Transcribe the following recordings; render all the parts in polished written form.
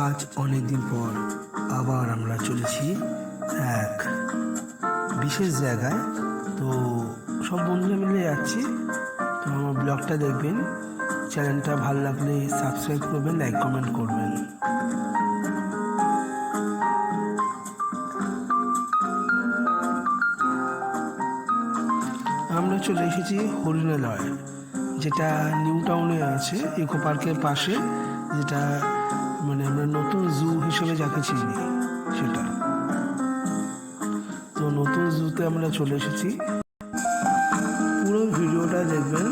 আজ অনেকদিন পর আবার আমরা চলেছি এক বিশেষ জায়গায়। তো সব বন্ধুরা মিলে যাচ্ছি। তো আমার ব্লগটা দেখবেন, চ্যানেলটা ভালো লাগলে সাবস্ক্রাইব করবেন, লাইক কমেন্ট করবেন। আমরা চলে এসেছি হরিণালয়, যেটা নিউ টাউনে আছে, ইকো পার্কের পাশে, যেটা মানে আমরা নতুন জু হিসেবে যাকে চিনি সেটা। তো নতুন জুতে আমরা চলে এসেছি। পুরো ভিডিওটা দেখবেন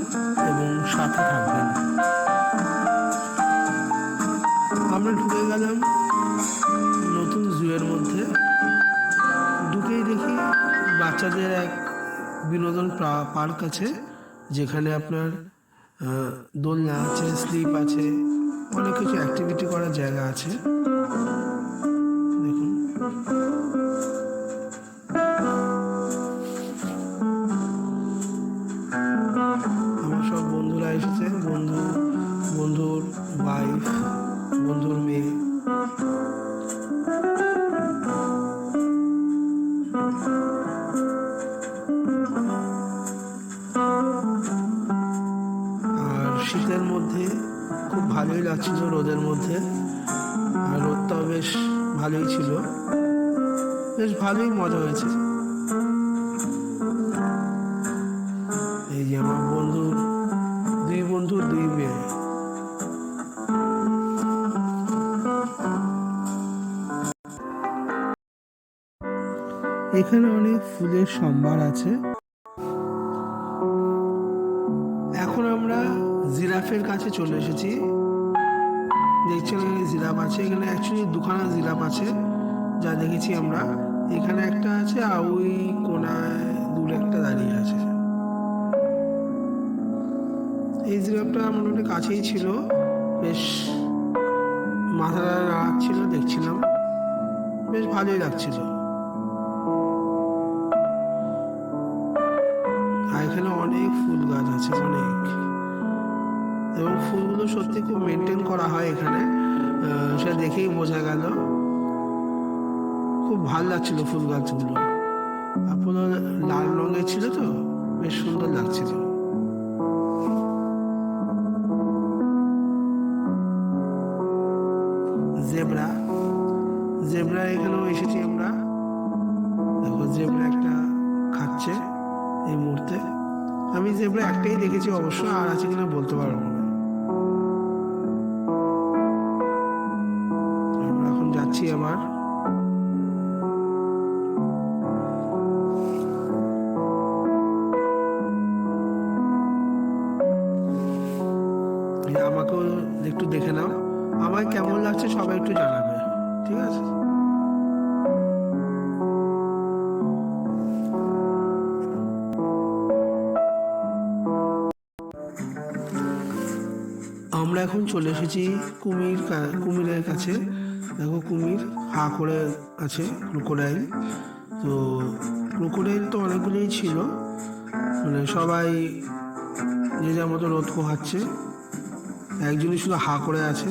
এবং সাথে থাকবেন। আমরা ঢুকে গেলাম নতুন জুয়ের মধ্যে। ঢুকেই দেখি বাচ্চাদের এক বিনোদন পার্ক আছে, যেখানে আপনার দোলনা আছে, স্লিপ আছে, অনেক কিছু অ্যাক্টিভিটি করার জায়গা আছে। দেখুন, আমার সব বন্ধুরা এসেছে, বন্ধুর ওয়াইফ, বন্ধুর মেয়ে। আর শীতের মধ্যে খুব ভালোই লাগছিল রোদের মধ্যে। আর রোদটাও বেশ ভালোই ছিল, বেশ ভালোই মজা হয়েছে। এই যে আমার বন্ধু দুই মেয়ে। এখানে অনেক ফুলের সম্ভার আছে। এখন আমরা জিরাফের কাছে চলে এসেছি। দেখছেন এখানে জিরাফ আছে। এখানে অ্যাকচুয়ালি দুখানা জিরাফ আছে, যা দেখেছি আমরা। এখানে একটা আছে, আর ওই কোনায় দূরে একটা দাঁড়িয়ে আছে। এই জিরাফটা মোটামুটি কাছেই ছিল, বেশ মাথাটা নাড়াচ্ছিল, দেখছিলাম, বেশ ভালোই লাগছিল। আর এখানে অনেক ফুল গাছ আছে, অনেক, এবং ফুলগুলো সত্যি খুব মেনটেন করা হয় এখানে, সেটা দেখেই বোঝা গেল। খুব ভালো লাগছিল ফুল গাছগুলো, আর পুরো লাল রঙের ছিল, তো বেশ সুন্দর লাগছিল। জেব্রা এখানেও এসেছি আমরা। দেখো, জেব্রা একটা খাচ্ছে এই মুহূর্তে। আমি জেব্রা একটাই দেখেছি অবশ্য, আর আছে কিনা বলতে পারবো না। আমরা এখন যাচ্ছি আবার। আমাকেও একটু দেখে নাও, আমায় কেমন লাগছে সবাই একটু জানাবে, ঠিক আছে? আমরা এখন চলে এসেছি কুমিরের কাছে। দেখো, কুমির হা করে আছে, ক্রোকোডাইল। তো ক্রোকোডাইল তো অনেকগুলোই ছিল, মানে সবাই যে যার মতো রোদ পোহাচ্ছে। একজনই শুধু হা করে আছে।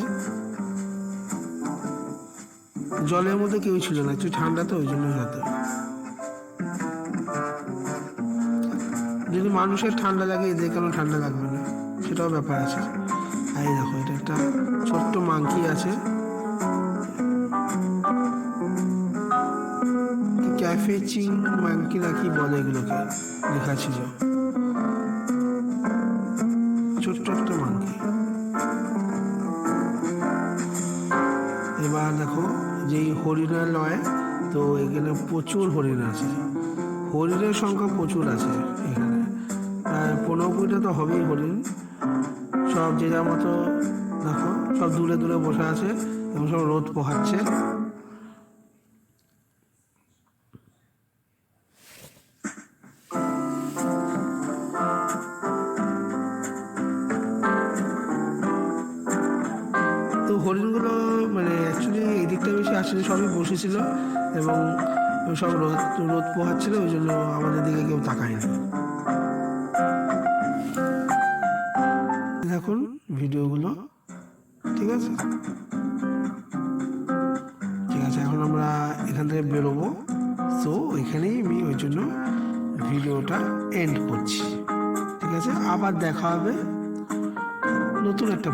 জলের মধ্যে কেউ ছিল না, একটু ঠান্ডা, তো ওই জন্য হয়তো। যদি মানুষের ঠান্ডা লাগে, এদের কেন ঠান্ডা লাগবে না, সেটাও ব্যাপার আছে। এই দেখো, এটা একটা ছোট্ট মাংকি আছে, ক্যাফে চিং মাংকি না কি বলে এগুলোকে, লেখা ছিল। ছোট্ট একটা মাংকি। এবার দেখো, যেই হরিণালয়, তো এখানে প্রচুর হরিণ আছে। হরিণের সংখ্যা প্রচুর আছে এখানে, প্রায় 15-20টা তো হবেই হরিণ। সব যে যার মতো, দেখো, সব দূরে দূরে বসে আছে এবং সব রোদ পোহাচ্ছে। তো হরিণগুলো মানে অ্যাকচুয়ালি এই দিকটা বেশি আসলে সবই বসেছিল এবং সব রোদ পোহাচ্ছিল, ওই জন্য আমাদের দিকে কেউ তাকায়নি। দেখুন ভিডিওগুলো, ঠিক আছে? এখন আমরা এখান থেকে বেরোবো। তো ওইখানেই আমি ওই জন্য ভিডিওটা এন্ড করছি। ঠিক আছে, আবার দেখা হবে নতুন একটা